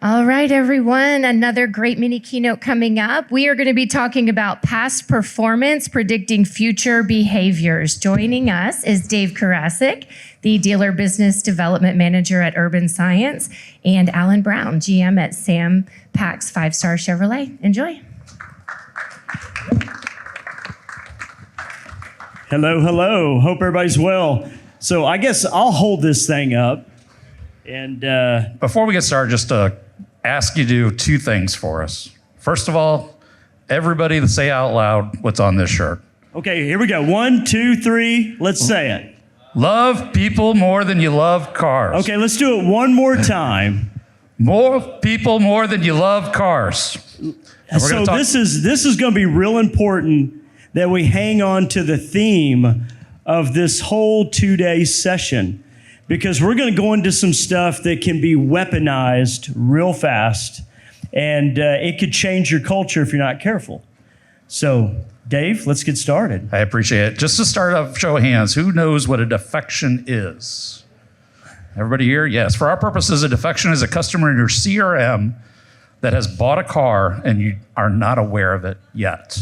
All right, everyone, another great mini keynote coming up. We are going to be talking about past performance, predicting future behaviors. Joining us is Dave Karasick, the Dealer Business Development Manager at Urban Science, and Alan Brown, GM at Sam Pack's 5-Star Chevrolet. Enjoy. Hello, hello. Hope everybody's well. So I guess I'll hold this thing up. And before we get started, just ask you to do two things for us. First of all, everybody to say out loud what's on this shirt. Okay, here we go. 1, 2, 3. Let's say it. Love people more than you love cars. Okay, let's do it one more time. More people more than you love cars. So this is going to be real important that we hang on to the theme of this whole 2-day session, because we're going to go into some stuff that can be weaponized real fast, and it could change your culture if you're not careful. So, Dave, let's get started. I appreciate it. Just to start off, show of hands, who knows what a defection is? Everybody here? Yes. For our purposes, a defection is a customer in your CRM that has bought a car and you are not aware of it yet.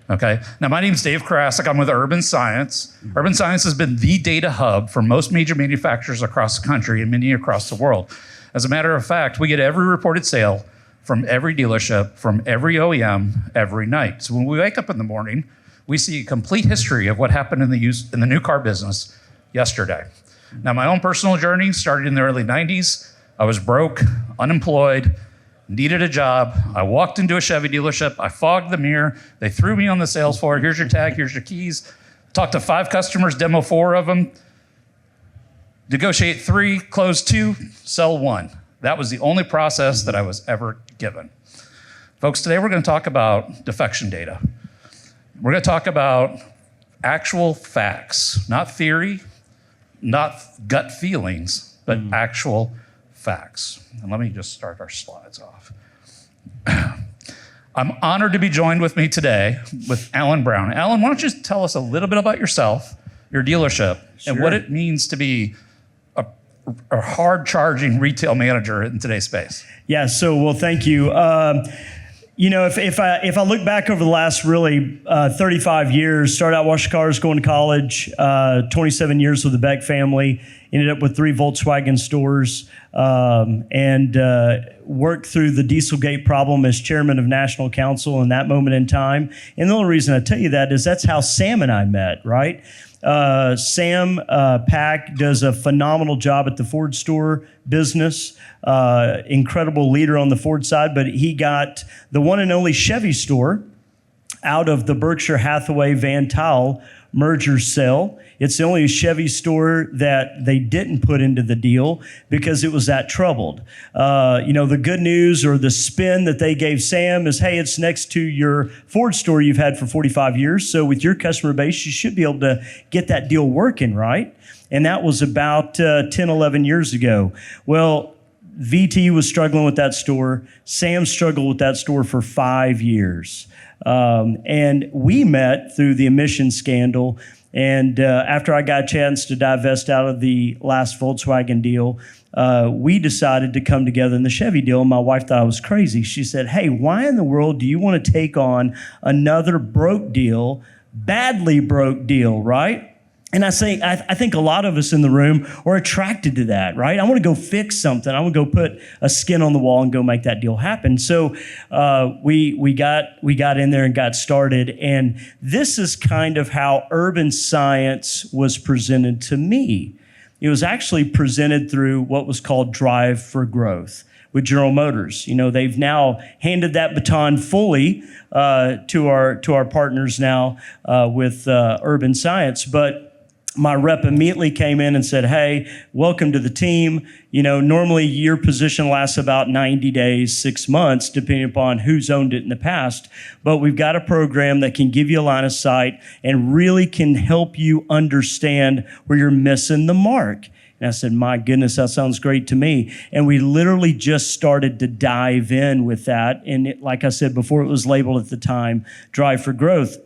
Okay. Now, my name's Dave Karasick. I'm with Urban Science. Urban Science has been the data hub for most major manufacturers across the country and many across the world. As a matter of fact, we get every reported sale from every dealership, from every OEM, every night. So when we wake up in the morning, we see a complete history of what happened in the new car business yesterday. Now, my own personal journey started in the early 90s. I was broke, unemployed, needed a job. I walked into a Chevy dealership. I fogged the mirror. They threw me on the sales floor. Here's your tag. Here's your keys. Talked to 5 customers, demo 4 of them. Negotiate 3, close 2, sell 1. That was the only process that I was ever given. Folks, today we're going to talk about defection data. We're going to talk about actual facts, not theory, not gut feelings, but actual facts. And let me just start our slides off. I'm honored to be joined with me today with Alan Brown. Alan, why don't you just tell us a little bit about yourself, your dealership, and what it means to be a hard-charging retail manager in today's space. Yeah, so, well, thank you. You know, if I look back over the last really 35 years, started out washing cars, going to college, 27 years with the Beck family, ended up with 3 Volkswagen stores, and worked through the Dieselgate problem as chairman of National Council in that moment in time. And the only reason I tell you that is that's how Sam and I met, right? Sam Pack does a phenomenal job at the Ford store business, incredible leader on the Ford side, but he got the one and only Chevy store out of the Berkshire Hathaway Van Tuyl merger sale. It's the only Chevy store that they didn't put into the deal because it was that troubled. You know, the good news or the spin that they gave Sam is, hey, it's next to your Ford store you've had for 45 years. So with your customer base, you should be able to get that deal working, right? And that was about 10, 11 years ago. Well, VT was struggling with that store. Sam struggled with that store for 5 years. And we met through the emissions scandal. And after I got a chance to divest out of the last Volkswagen deal, we decided to come together in the Chevy deal. And my wife thought I was crazy. She said, hey, why in the world do you want to take on another broke deal, badly broke deal, right? And I think a lot of us in the room are attracted to that, right? I want to go fix something. I want to go put a skin on the wall and go make that deal happen. So we got in there and got started. And this is kind of how Urban Science was presented to me. It was actually presented through what was called Drive for Growth with General Motors. You know, they've now handed that baton fully to our partners now with Urban Science, but my rep immediately came in and said, hey, welcome to the team. You know, normally your position lasts about 90 days, 6 months, depending upon who's owned it in the past. But we've got a program that can give you a line of sight and really can help you understand where you're missing the mark. And I said, my goodness, that sounds great to me. And we literally just started to dive in with that. And like I said before, it was labeled at the time, Drive for Growth.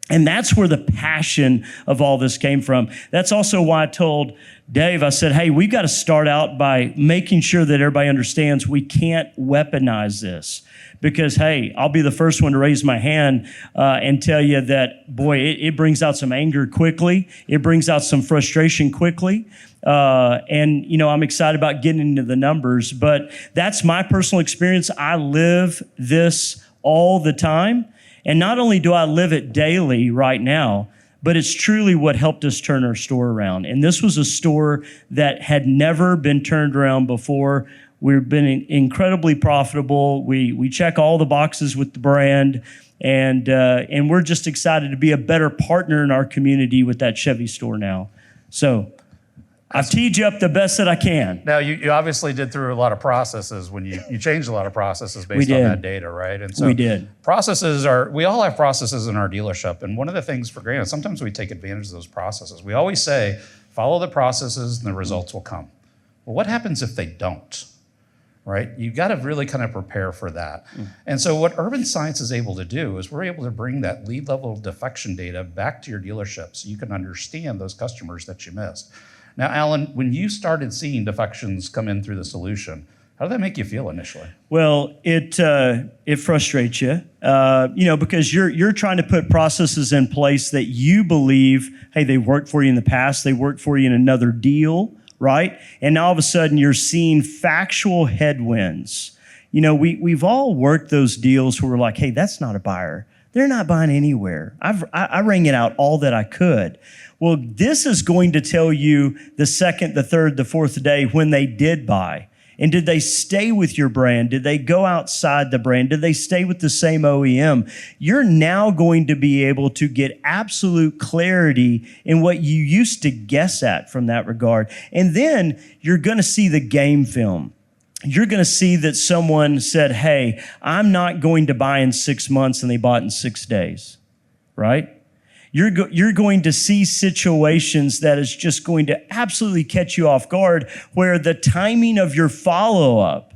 And that's where the passion of all this came from. That's also why I told Dave, I said, hey, we've got to start out by making sure that everybody understands we can't weaponize this. Because, hey, I'll be the first one to raise my hand and tell you that, boy, it brings out some anger quickly. It brings out some frustration quickly. And, you know, I'm excited about getting into the numbers. But that's my personal experience. I live this all the time. And not only do I live it daily right now, but it's truly what helped us turn our store around. And this was a store that had never been turned around before. We've been incredibly profitable. We check all the boxes with the brand, and we're just excited to be a better partner in our community with that Chevy store now. So I've teed you up the best that I can. Now, you obviously did through a lot of processes when you changed a lot of processes based on that data, right? And so we did. We all have processes in our dealership. And one of the things for granted, sometimes we take advantage of those processes. We always say, follow the processes and the results will come. Well, what happens if they don't? Right? You've got to really kind of prepare for that. And so what Urban Science is able to do is we're able to bring that lead level defection data back to your dealership so you can understand those customers that you missed. Now, Alan, when you started seeing defections come in through the solution, how did that make you feel initially? Well, it frustrates you, because you're trying to put processes in place that you believe, hey, they worked for you in the past, they worked for you in another deal, right? And now all of a sudden you're seeing factual headwinds. You know, we've all worked those deals where we're like, hey, that's not a buyer. They're not buying anywhere. I rang it out all that I could. Well, this is going to tell you the second, the third, the fourth day when they did buy. And did they stay with your brand? Did they go outside the brand? Did they stay with the same OEM? You're now going to be able to get absolute clarity in what you used to guess at from that regard. And then you're going to see the game film. You're going to see that someone said, hey, I'm not going to buy in 6 months, and they bought in 6 days, right? You're going to see situations that is just going to absolutely catch you off guard, where the timing of your follow-up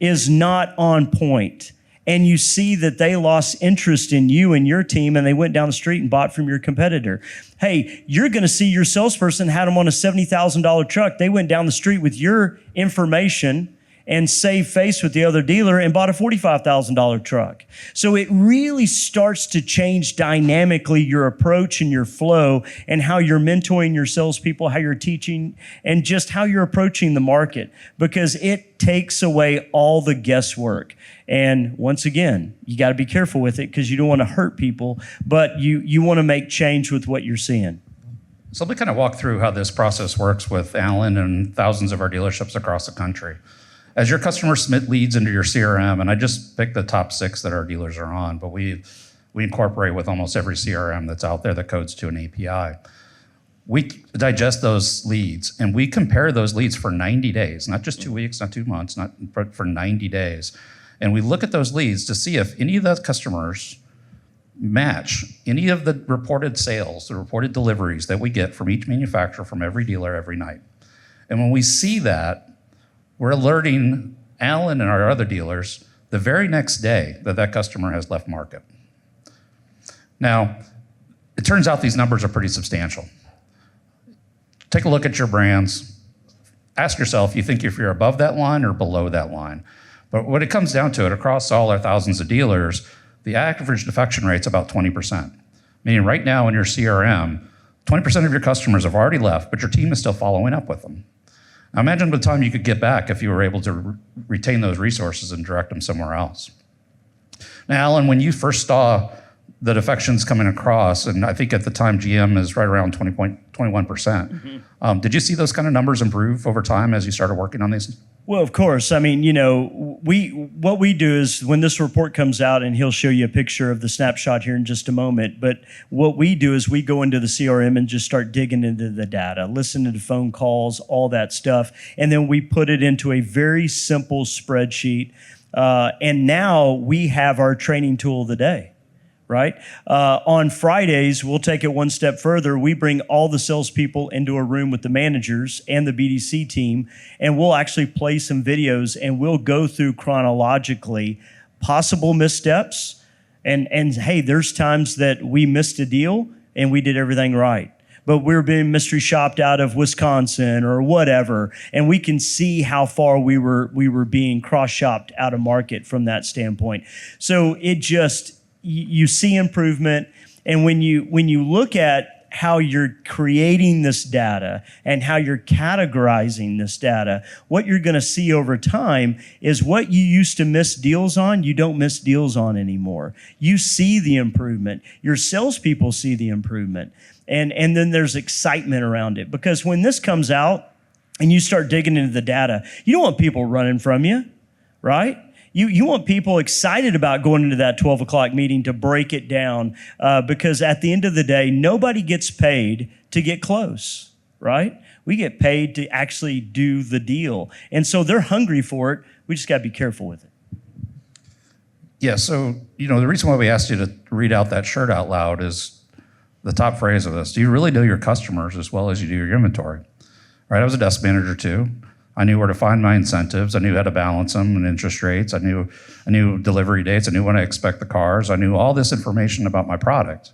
is not on point. And you see that they lost interest in you and your team, and they went down the street and bought from your competitor. Hey, you're going to see your salesperson had them on a $70,000 truck. They went down the street with your information and saved face with the other dealer and bought a $45,000 truck. So it really starts to change dynamically your approach and your flow and how you're mentoring your salespeople, how you're teaching, and just how you're approaching the market, because it takes away all the guesswork. And once again, you got to be careful with it because you don't want to hurt people, but you want to make change with what you're seeing. So let me kind of walk through how this process works with Alan and thousands of our dealerships across the country. As your customers submit leads into your CRM, and I just picked the top 6 that our dealers are on, but we incorporate with almost every CRM that's out there that codes to an API. We digest those leads, and we compare those leads for 90 days, not just 2 weeks, not 2 months, but for 90 days. And we look at those leads to see if any of those customers match any of the reported sales, the reported deliveries that we get from each manufacturer, from every dealer every night. And when we see that, we're alerting Alan and our other dealers the very next day that that customer has left market. Now, it turns out these numbers are pretty substantial. Take a look at your brands. Ask yourself, you think if you're above that line or below that line? But when it comes down to it, across all our thousands of dealers, the average defection rate's about 20%. Meaning right now in your CRM, 20% of your customers have already left, but your team is still following up with them. Now imagine the time you could get back if you were able to retain those resources and direct them somewhere else. Now, Alan, when you first saw the defections coming across, and I think at the time GM is right around 21%, did you see those kind of numbers improve over time as you started working on these? Well, of course. I mean, what we do is when this report comes out, and he'll show you a picture of the snapshot here in just a moment, but what we do is we go into the CRM and just start digging into the data, listen to the phone calls, all that stuff, and then we put it into a very simple spreadsheet. And now we have our training tool of the day. Right? On Fridays, we'll take it one step further. We bring all the salespeople into a room with the managers and the BDC team, and we'll actually play some videos, and we'll go through chronologically possible missteps, And hey, there's times that we missed a deal and we did everything right. But we're being mystery shopped out of Wisconsin or whatever, and we can see how far we were being cross-shopped out of market from that standpoint. So it just, you see improvement, and when you look at how you're creating this data and how you're categorizing this data, what you're going to see over time is what you used to miss deals on, you don't miss deals on anymore. You see the improvement. Your salespeople see the improvement. And then there's excitement around it, because when this comes out and you start digging into the data, you don't want people running from you, right? You want people excited about going into that 12 o'clock meeting to break it down, because at the end of the day, nobody gets paid to get close, right? We get paid to actually do the deal. And so they're hungry for it. We just got to be careful with it. Yeah, so, the reason why we asked you to read out that shirt out loud is the top phrase of this. Do you really know your customers as well as you do your inventory? Right, I was a desk manager too. I knew where to find my incentives. I knew how to balance them and interest rates. I knew delivery dates. I knew when I expect the cars. I knew all this information about my product,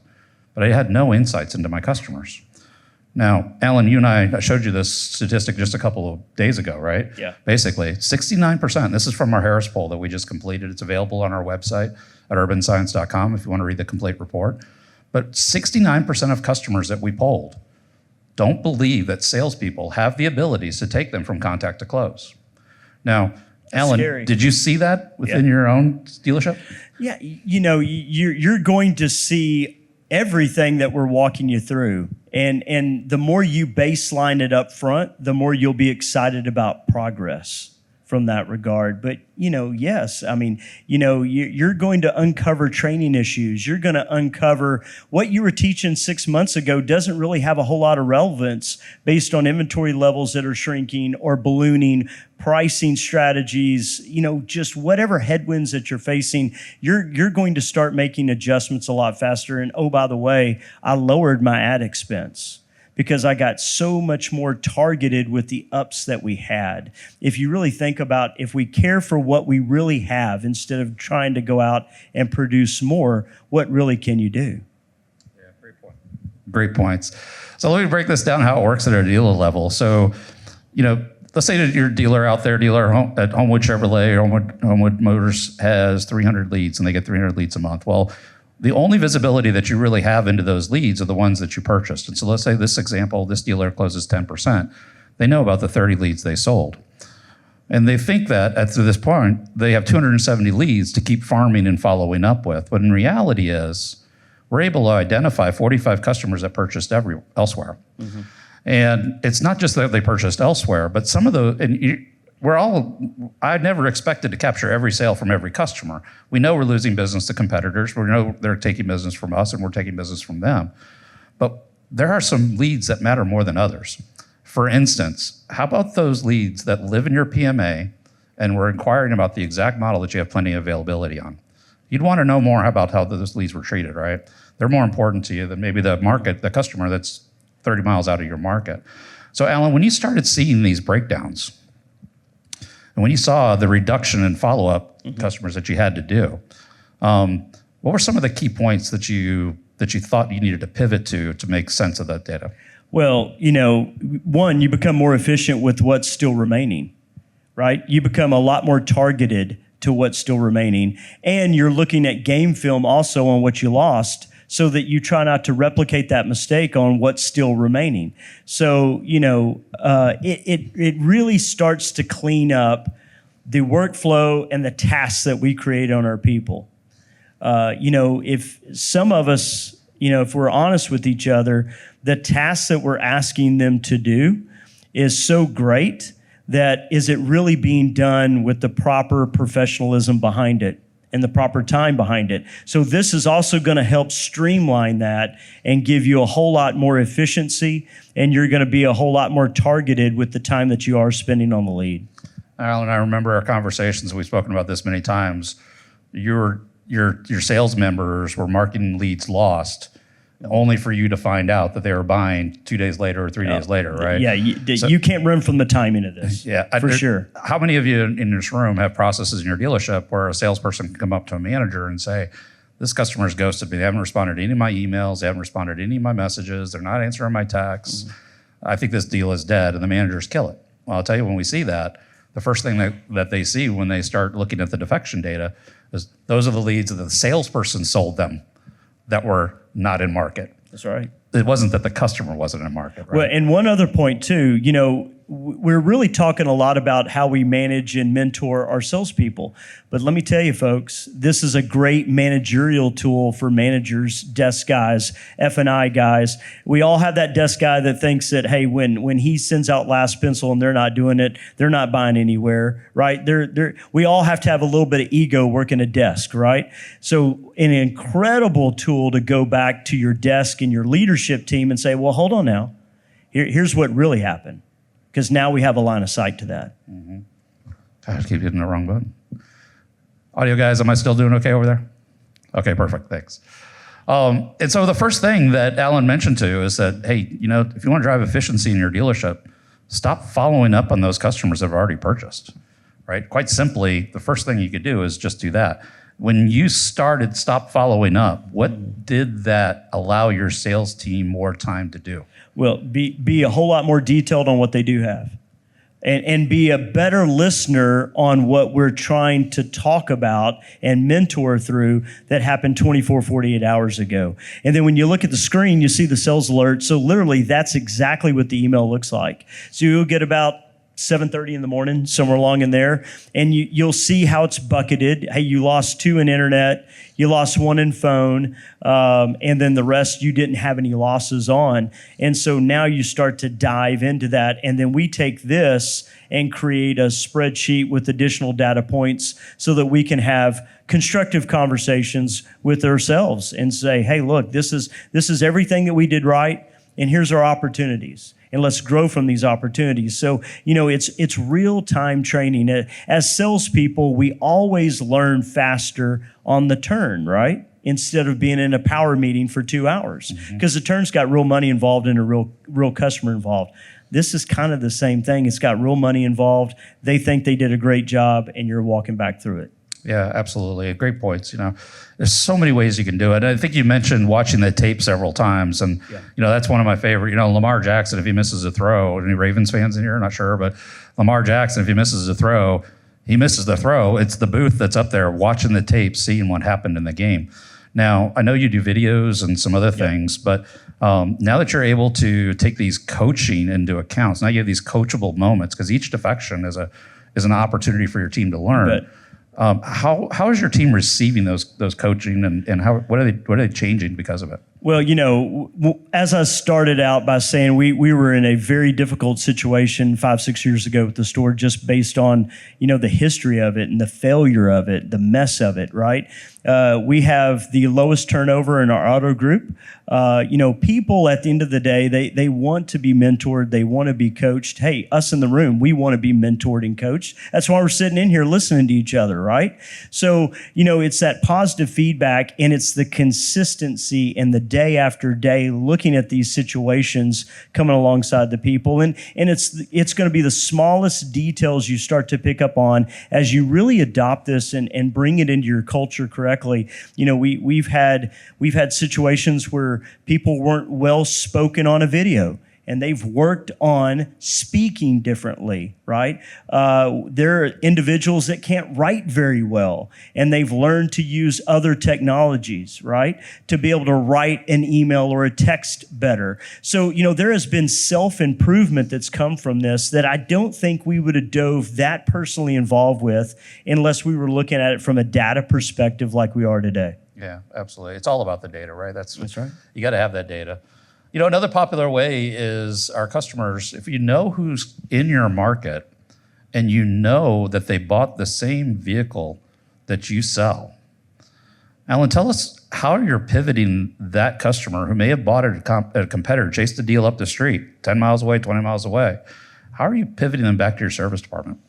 but I had no insights into my customers. Now, Alan, you and I showed you this statistic just a couple of days ago, right? Yeah. Basically, 69%. This is from our Harris poll that we just completed. It's available on our website at urbanscience.com if you want to read the complete report. But 69% of customers that we polled don't believe that salespeople have the abilities to take them from contact to close. Now, Alan, scary. Did you see that within your own dealership? Yeah, you're going to see everything that we're walking you through. And the more you baseline it up front, the more you'll be excited about progress from that regard. But, yes, you're going to uncover training issues. You're going to uncover what you were teaching 6 months ago doesn't really have a whole lot of relevance based on inventory levels that are shrinking or ballooning, pricing strategies, just whatever headwinds that you're facing, you're going to start making adjustments a lot faster. And oh, by the way, I lowered my ad expense because I got so much more targeted with the ups that we had. If you really think about, if we care for what we really have instead of trying to go out and produce more, what really can you do? Yeah, great point. Great points. So let me break this down how it works at a dealer level. So, let's say that your dealer out there, at Homewood Chevrolet or Homewood Motors has 300 leads and they get 300 leads a month. Well, the only visibility that you really have into those leads are the ones that you purchased. And so let's say this example, this dealer closes 10%. They know about the 30 leads they sold. And they think that at this point, they have 270 leads to keep farming and following up with. But in reality is, we're able to identify 45 customers that purchased elsewhere. Mm-hmm. And it's not just that they purchased elsewhere, but some of those, I never expected to capture every sale from every customer. We know we're losing business to competitors. We know they're taking business from us and we're taking business from them. But there are some leads that matter more than others. For instance, how about those leads that live in your PMA and we're inquiring about the exact model that you have plenty of availability on? You'd want to know more about how those leads were treated, right? They're more important to you than maybe the customer that's 30 miles out of your market. So Alan, when you started seeing these breakdowns, and when you saw the reduction in follow-up customers that you had to do, what were some of the key points that you thought you needed to pivot to make sense of that data? Well, one, you become more efficient with what's still remaining, right? You become a lot more targeted to what's still remaining. And you're looking at game film also on what you lost so that you try not to replicate that mistake on what's still remaining. So, it really starts to clean up the workflow and the tasks that we create on our people. If some of us, if we're honest with each other, the tasks that we're asking them to do is so great that is it really being done with the proper professionalism behind it and the proper time behind it. So this is also going to help streamline that and give you a whole lot more efficiency, and you're going to be a whole lot more targeted with the time that you are spending on the lead. Alan, I remember our conversations. We've spoken about this many times. Your sales members were marking leads lost only for you to find out that they were buying 2 days later or 3 days later, right? Yeah, you can't run from the timing of this. Yeah, for sure. How many of you in this room have processes in your dealership where a salesperson can come up to a manager and say, this customer's ghosted me. They haven't responded to any of my emails. They haven't responded to any of my messages. They're not answering my texts. I think this deal is dead, and the managers kill it. Well, I'll tell you, when we see that, the first thing that they see when they start looking at the defection data is those are the leads that the salesperson sold them that were not in market. That's right. It wasn't that the customer wasn't in market, right? Well, and one other point too, we're really talking a lot about how we manage and mentor our salespeople. But let me tell you, folks, this is a great managerial tool for managers, desk guys, F&I guys. We all have that desk guy that thinks that, hey, when he sends out last pencil and they're not doing it, they're not buying anywhere, right? We all have to have a little bit of ego working a desk, right? So an incredible tool to go back to your desk and your leadership team and say, well, hold on now. Here's what really happened. Because now we have a line of sight to that. I keep hitting the wrong button. Audio guys, am I still doing okay over there? Okay, perfect, thanks. And so the first thing that Alan mentioned to you is that, hey, if you want to drive efficiency in your dealership, stop following up on those customers that have already purchased, right? Quite simply, the first thing you could do is just do that. When you stop following up, what did that allow your sales team more time to do? Well, be a whole lot more detailed on what they do have. And be a better listener on what we're trying to talk about and mentor through that happened 24, 48 hours ago. And then when you look at the screen, you see the sales alert. So literally, that's exactly what the email looks like. So you'll get about 7:30 in the morning, somewhere along in there, and you'll see how it's bucketed. Hey, you lost 2 in internet, you lost 1 in phone, and then the rest you didn't have any losses on. And so now you start to dive into that, and then we take this and create a spreadsheet with additional data points so that we can have constructive conversations with ourselves and say, hey, look, this is everything that we did right, and here's our opportunities. And let's grow from these opportunities. So, it's real-time training. As salespeople, we always learn faster on the turn, right? Instead of being in a power meeting for 2 hours. Because the turn's got real money involved and a real customer involved. This is kind of the same thing. It's got real money involved. They think they did a great job, and you're walking back through it. Yeah, absolutely. Great points. There's so many ways you can do it. And I think you mentioned watching the tape several times, and that's one of my favorite. Lamar Jackson, if he misses a throw, any Ravens fans in here? Not sure, but Lamar Jackson, if he misses a throw, he misses the throw. It's the booth that's up there watching the tape, seeing what happened in the game. Now, I know you do videos and some other things, but now that you're able to take these coaching into accounts, now you have these coachable moments because each defection is an opportunity for your team to learn. How is your team receiving those coaching and what are they changing because of it? Well, as I started out by saying we were in a very difficult situation 5-6 years ago with the store, just based on the history of it and the failure of it, the mess of it, right? We have the lowest turnover in our auto group. People at the end of the day, they want to be mentored. They want to be coached. Hey, us in the room, we want to be mentored and coached. That's why we're sitting in here listening to each other, right? So, it's that positive feedback, and it's the consistency and the day after day looking at these situations coming alongside the people. And it's going to be the smallest details you start to pick up on as you really adopt this and bring it into your culture correctly. We've had situations where people weren't well spoken on a video, and they've worked on speaking differently, right? There are individuals that can't write very well, and they've learned to use other technologies, right? To be able to write an email or a text better. So, there has been self-improvement that's come from this that I don't think we would have dove that personally involved with unless we were looking at it from a data perspective like we are today. Yeah, absolutely. It's all about the data, right? That's right. You got to have that data. Another popular way is our customers, if you know who's in your market and you know that they bought the same vehicle that you sell. Alan, tell us how you're pivoting that customer who may have bought it at a competitor, chased the deal up the street, 10 miles away, 20 miles away. How are you pivoting them back to your service department?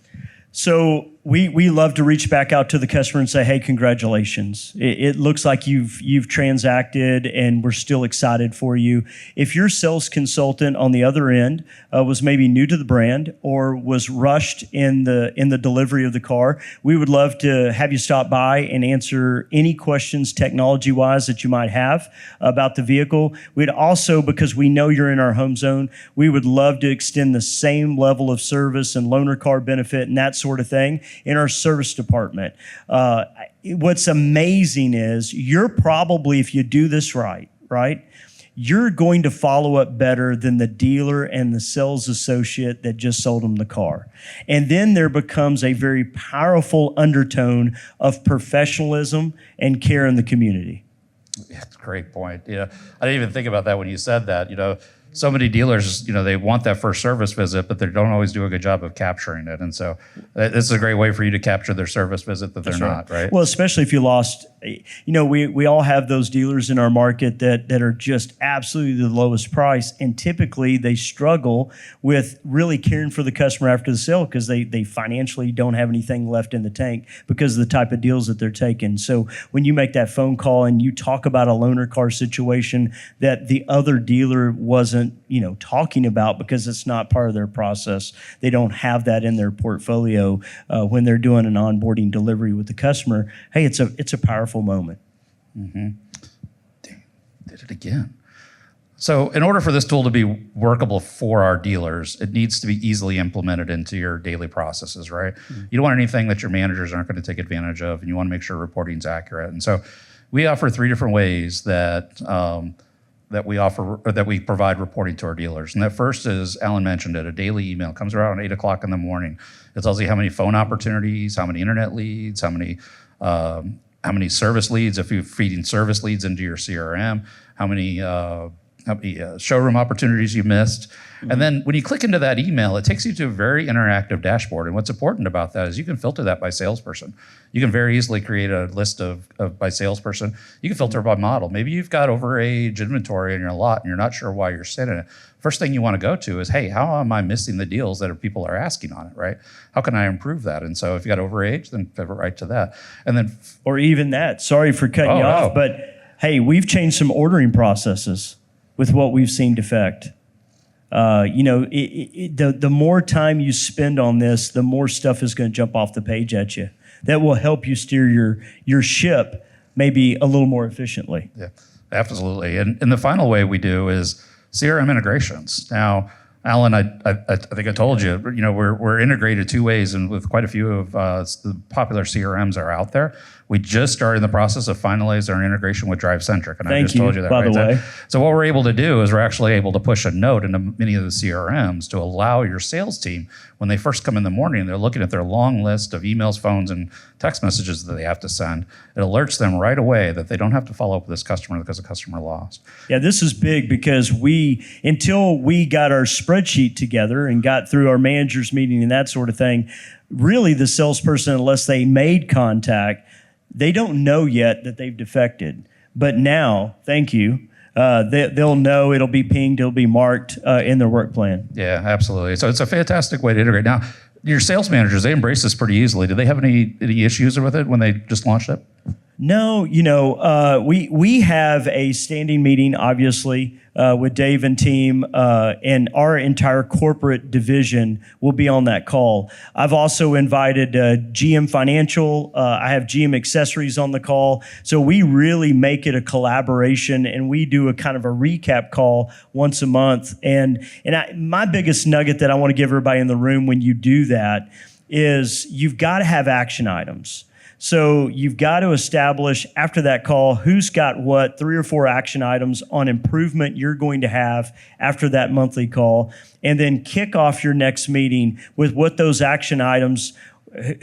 So we love to reach back out to the customer and say, hey, congratulations. It looks like you've transacted and we're still excited for you. If your sales consultant on the other end was maybe new to the brand or was rushed in the delivery of the car, we would love to have you stop by and answer any questions technology-wise that you might have about the vehicle. We'd also, because we know you're in our home zone, we would love to extend the same level of service and loaner car benefit and that sort of thing in our service department. What's amazing is you're probably, if you do this right, you're going to follow up better than the dealer and the sales associate that just sold them the car. And then there becomes a very powerful undertone of professionalism and care in the community. That's a great point. I didn't even think about that when you said that. So many dealers, they want that first service visit, but they don't always do a good job of capturing it. And so this is a great way for you to capture their service visit that they're not, right? Well, especially if you lost, we all have those dealers in our market that are just absolutely the lowest price. And typically they struggle with really caring for the customer after the sale because they financially don't have anything left in the tank because of the type of deals that they're taking. So when you make that phone call and you talk about a loaner car situation that the other dealer wasn't talking about because it's not part of their process. They don't have that in their portfolio when they're doing an onboarding delivery with the customer. Hey, it's a powerful moment. Mm-hmm. Did it again. So in order for this tool to be workable for our dealers, it needs to be easily implemented into your daily processes, right? Mm-hmm. You don't want anything that your managers aren't going to take advantage of, and you want to make sure reporting's accurate. And so we offer 3 different ways that we provide reporting to our dealers. And that first is, Alan mentioned it, a daily email. It comes around 8 o'clock in the morning. It tells you how many phone opportunities, how many internet leads, how many service leads, if you're feeding service leads into your CRM, how many showroom opportunities you missed. Mm-hmm. And then when you click into that email, it takes you to a very interactive dashboard. And what's important about that is you can filter that by salesperson. You can very easily create a list of by salesperson. You can filter by model. Maybe you've got overage inventory in your lot and you're not sure why you're sitting it. First thing you want to go to is, hey, how am I missing the deals that people are asking on it, right? How can I improve that? And so if you got overage, then pivot right to that. And then, or even that, sorry for cutting you off, but hey, we've changed some ordering processes with what we've seen defect. The more time you spend on this, the more stuff is going to jump off the page at you. That will help you steer your ship maybe a little more efficiently. Yeah, absolutely. And the final way we do is CRM integrations. Now, Alan, I think I told you, we're integrated 2 ways, and with quite a few of the popular CRMs are out there. We just started in the process of finalizing our integration with DriveCentric, and I just told you that. By the way. So what we're able to do is we're actually able to push a note into many of the CRMs to allow your sales team, when they first come in the morning, they're looking at their long list of emails, phones, and text messages that they have to send. It alerts them right away that they don't have to follow up with this customer because the customer lost. Yeah, this is big because until we got our spreadsheet together and got through our managers meeting and that sort of thing, really the salesperson, unless they made contact, they don't know yet that they've defected. But now, thank you, they'll know, it'll be pinged, it'll be marked in their work plan. Yeah, absolutely. So it's a fantastic way to integrate. Now, your sales managers, they embrace this pretty easily. Do they have any issues with it when they just launched it? No, we have a standing meeting, obviously, with Dave and team, and our entire corporate division will be on that call. I've also invited GM Financial. I have GM Accessories on the call. So we really make it a collaboration, and we do a kind of a recap call once a month. And my biggest nugget that I want to give everybody in the room when you do that is you've got to have action items. So you've got to establish after that call who's got what, 3 or 4 action items on improvement you're going to have after that monthly call, and then kick off your next meeting with what those action items,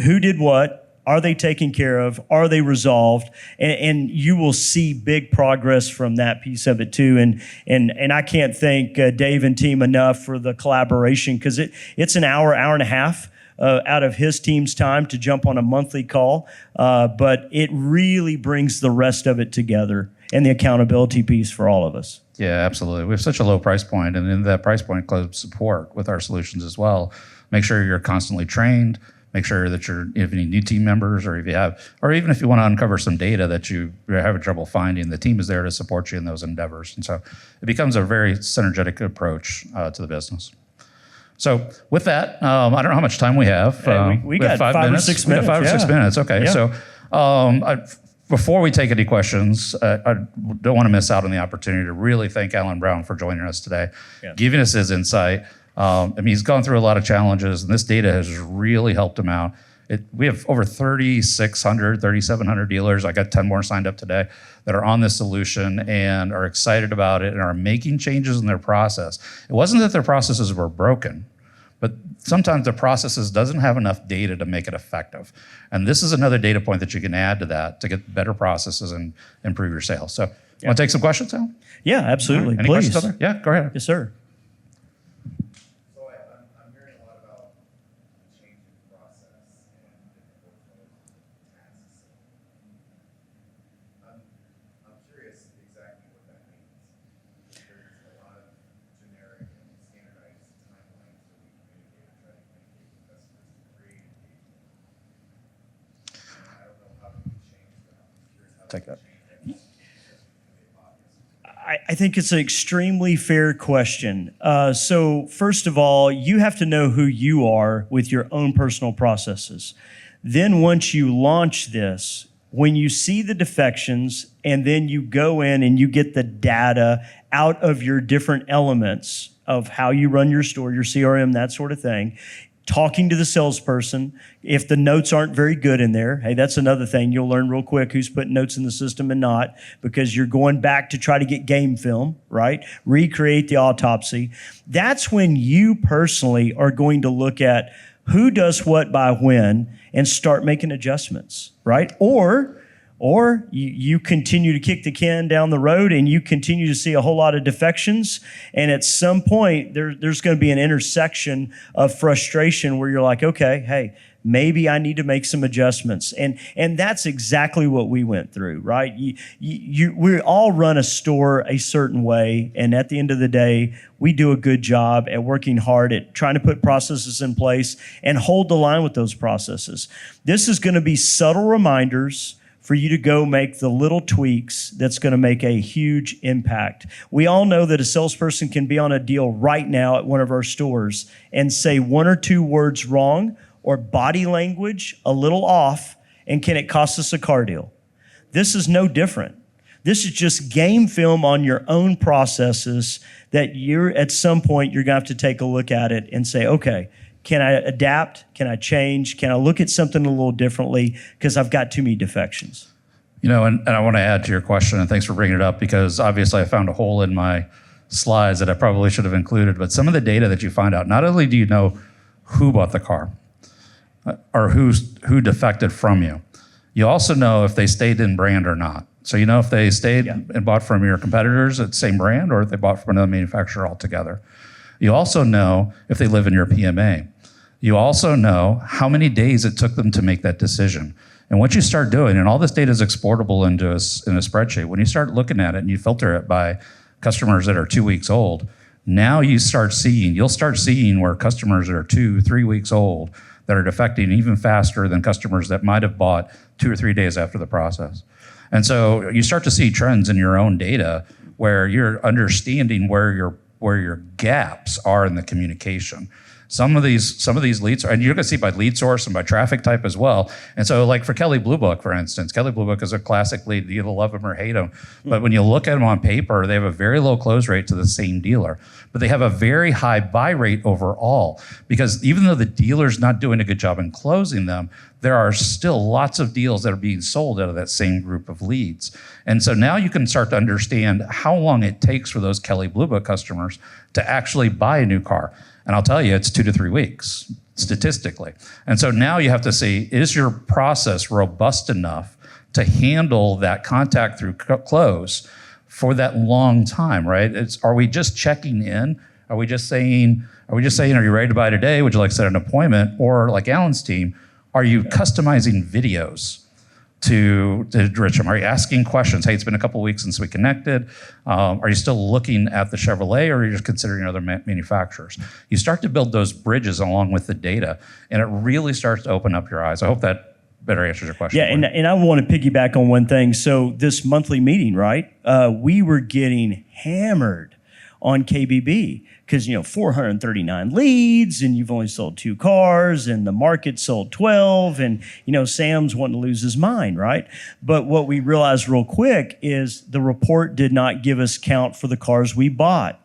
who did what, are they taken care of, are they resolved, and you will see big progress from that piece of it too. And I can't thank Dave and team enough for the collaboration, because it's an hour and a half out of his team's time to jump on a monthly call, but it really brings the rest of it together and the accountability piece for all of us. Yeah, absolutely. We have such a low price point, and in that price point comes support with our solutions as well. Make sure you're constantly trained. make sure that if you need new team members, or even if you want to uncover some data that you're having trouble finding, the team is there to support you in those endeavors. And so it becomes a very synergetic approach to the business. So with that, I don't know how much time we have. We got 5 or 6 minutes. We got 5 or 6 minutes. Okay. Yeah. So before we take any questions, I don't want to miss out on the opportunity to really thank Alan Brown for joining us today, giving us his insight. He's gone through a lot of challenges, and this data has really helped him out. We have over 3,600, 3,700 dealers. I got 10 more signed up today that are on this solution and are excited about it and are making changes in their process. It wasn't that their processes were broken, but sometimes the processes doesn't have enough data to make it effective. And this is another data point that you can add to that to get better processes and improve your sales. So, want to take some questions, Al? Yeah, absolutely. Right. Any Please. questions out there? Yeah, go ahead. Yes, sir. I'm hearing a lot about changing process and different workflows and tasks. I'm curious exactly what that means. There's a lot of generic and standardized timelines that we communicate and try to communicate with customers to create engagement. I don't know how we change that. I'm curious how Take that. I think it's an extremely fair question. So first of all, you have to know who you are with your own personal processes. Then once you launch this, when you see the defections and then you go in and you get the data out of your different elements of how you run your store, your CRM, that sort of thing, talking to the salesperson. If the notes aren't very good in there, hey, that's another thing. You'll learn real quick who's putting notes in the system and not, because you're going back to try to get game film, right? Recreate the autopsy. That's when you personally are going to look at who does what by when and start making adjustments, right? Or you continue to kick the can down the road and you continue to see a whole lot of defections. And at some point, there's going to be an intersection of frustration where you're like, okay, hey, maybe I need to make some adjustments. And that's exactly what we went through, right? We all run a store a certain way. And at the end of the day, we do a good job at working hard at trying to put processes in place and hold the line with those processes. This is going to be subtle reminders for you to go make the little tweaks that's going to make a huge impact. We all know that a salesperson can be on a deal right now at one of our stores and say 1 or 2 words wrong or body language a little off, and can it cost us a car deal? This is no different. This is just game film on your own processes that at some point you're going to have to take a look at it and say, okay, can I adapt? Can I change? Can I look at something a little differently because I've got too many defections? You know, and I want to add to your question, and thanks for bringing it up, because obviously I found a hole in my slides that I probably should have included. But some of the data that you find out, not only do you know who bought the car or who defected from you, you also know if they stayed in brand or not. So you know if they stayed and bought from your competitors at the same brand, or if they bought from another manufacturer altogether. You also know if they live in your PMA. You also know how many days it took them to make that decision. And what you start doing, and all this data is exportable in a spreadsheet, when you start looking at it and you filter it by customers that are 2 weeks old, now you'll start seeing where customers that are 2, 3 weeks old that are defecting even faster than customers that might have bought 2 or 3 days after the process. And so you start to see trends in your own data where you're understanding where your gaps are in the communication. Some of these leads, and you're going to see by lead source and by traffic type as well. And so like for Kelley Blue Book, for instance, Kelley Blue Book is a classic lead. You either love them or hate them. But when you look at them on paper, they have a very low close rate to the same dealer. But they have a very high buy rate overall, because even though the dealer's not doing a good job in closing them, there are still lots of deals that are being sold out of that same group of leads. And so now you can start to understand how long it takes for those Kelley Blue Book customers to actually buy a new car. And I'll tell you, it's 2 to 3 weeks, statistically. And so now you have to see, is your process robust enough to handle that contact through close for that long time, right? Are we just checking in? Are we just saying, are you ready to buy today? Would you like to set an appointment? Or like Alan's team, are you customizing videos to enrich them? Are you asking questions? Hey, it's been a couple of weeks since we connected. Are you still looking at the Chevrolet, or are you just considering other manufacturers? You start to build those bridges along with the data, and it really starts to open up your eyes. I hope that better answers your question. Yeah, and I want to piggyback on one thing. So this monthly meeting, right? We were getting hammered on KBB because 439 leads, and you've only sold 2 cars, and the market sold 12, and Sam's wanting to lose his mind, right? But what we realized real quick is the report did not give us count for the cars we bought.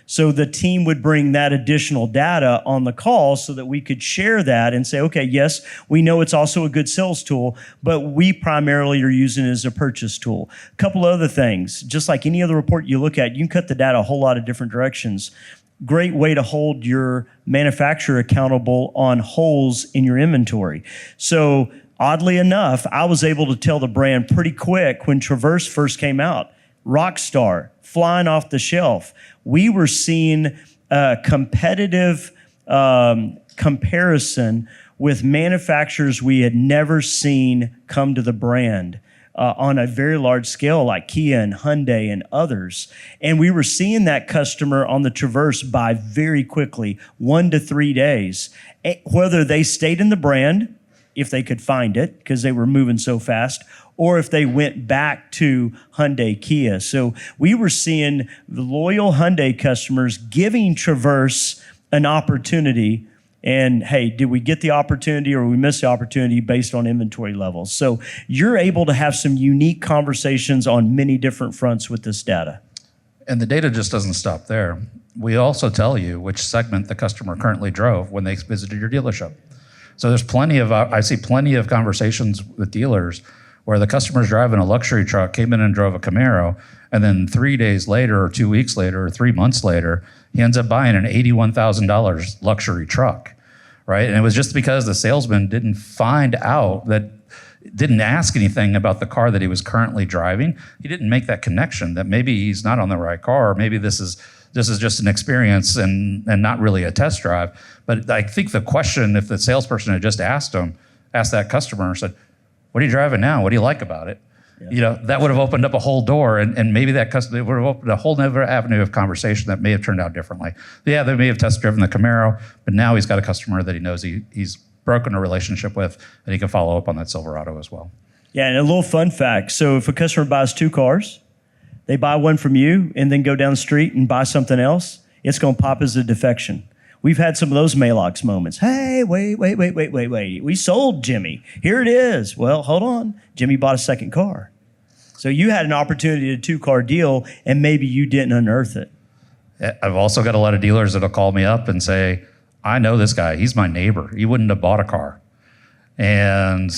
So the team would bring that additional data on the call so that we could share that and say, okay, yes, we know it's also a good sales tool, but we primarily are using it as a purchase tool. A couple other things, just like any other report you look at, you can cut the data a whole lot of different directions. Great way to hold your manufacturer accountable on holes in your inventory. So oddly enough, I was able to tell the brand pretty quick when Traverse first came out, Rockstar, flying off the shelf. We were seeing a competitive comparison with manufacturers we had never seen come to the brand on a very large scale, like Kia and Hyundai and others. And we were seeing that customer on the Traverse buy very quickly, 1 to 3 days, whether they stayed in the brand, if they could find it, because they were moving so fast, or if they went back to Hyundai, Kia. So we were seeing the loyal Hyundai customers giving Traverse an opportunity. And hey, did we get the opportunity or we missed the opportunity based on inventory levels? So you're able to have some unique conversations on many different fronts with this data. And the data just doesn't stop there. We also tell you which segment the customer currently drove when they visited your dealership. So there's I see plenty of conversations with dealers where the customer's driving a luxury truck, came in and drove a Camaro, and then 3 days later or 2 weeks later or 3 months later, he ends up buying an $81,000 luxury truck, right? And it was just because the salesman didn't didn't ask anything about the car that he was currently driving. He didn't make that connection that maybe he's not on the right car, or maybe this is just an experience and not really a test drive. But I think the question, if the salesperson had just asked that customer and said, what are you driving now? What do you like about it? Yeah. That would have opened up a whole door, and maybe that customer would have opened a whole other avenue of conversation that may have turned out differently. Yeah, they may have test driven the Camaro, but now he's got a customer that he knows he's broken a relationship with, and he can follow up on that Silverado as well. Yeah, and a little fun fact. So if a customer buys 2 cars, they buy one from you and then go down the street and buy something else, it's going to pop as a defection. We've had some of those Malox moments. Hey, wait. We sold Jimmy. Here it is. Well, hold on. Jimmy bought a second car. So you had an opportunity to 2-car deal, and maybe you didn't unearth it. I've also got a lot of dealers that'll call me up and say, I know this guy. He's my neighbor. He wouldn't have bought a car. And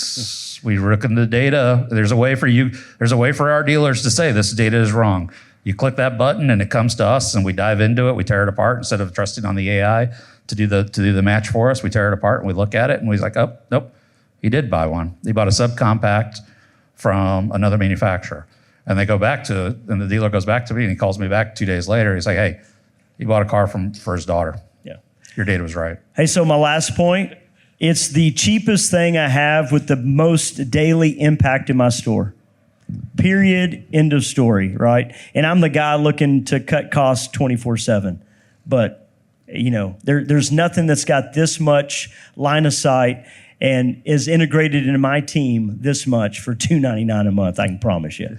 we look in the data. There's a way for our dealers to say this data is wrong. You click that button and it comes to us, and we dive into it. We tear it apart instead of trusting on the AI to do the match for us. We tear it apart and we look at it, and we're like, oh, nope, he did buy one. He bought a subcompact from another manufacturer. And they go back to it, and the dealer goes back to me, and he calls me back 2 days later. He's like, hey, he bought a car for his daughter. Yeah. Your data was right. Hey, so my last point, it's the cheapest thing I have with the most daily impact in my store. Period. End of story, right? And I'm the guy looking to cut costs 24/7. But, there's nothing that's got this much line of sight and is integrated into my team this much for $299 a month, I can promise you.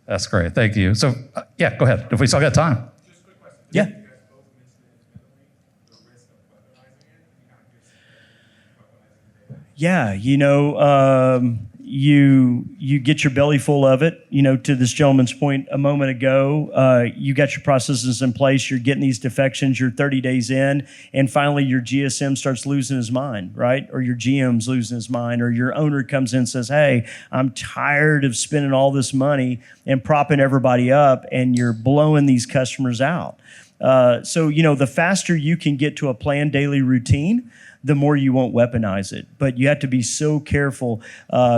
That's great. Thank you. So, yeah, go ahead. If we still got time. Just a quick question. Yeah. You guys both mentioned it independently, the risk of weaponizing it. You kind of just weaponizing the data. Yeah, you get your belly full of it. To this gentleman's point a moment ago, you got your processes in place. You're getting these defections. You're 30 days in, and finally your GSM starts losing his mind, right? Or your GM's losing his mind, or your owner comes in and says, "Hey, I'm tired of spending all this money and propping everybody up, and you're blowing these customers out." So the faster you can get to a planned daily routine, the more you won't weaponize it. But you have to be so careful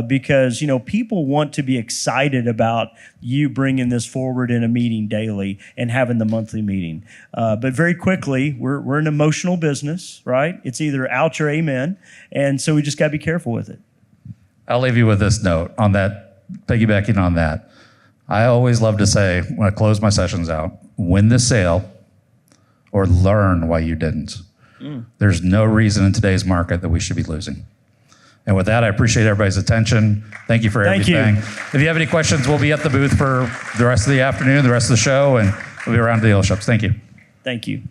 because, people want to be excited about you bringing this forward in a meeting daily and having the monthly meeting. But very quickly, we're an emotional business, right? It's either ouch or amen. And so we just got to be careful with it. I'll leave you with this note on that, piggybacking on that. I always love to say, when I close my sessions out, win the sale or learn why you didn't. There's no reason in today's market that we should be losing. And with that, I appreciate everybody's attention. Thank you for everything. If you have any questions, we'll be at the booth for the rest of the afternoon, the rest of the show, and we'll be around the dealerships. Thank you. Thank you.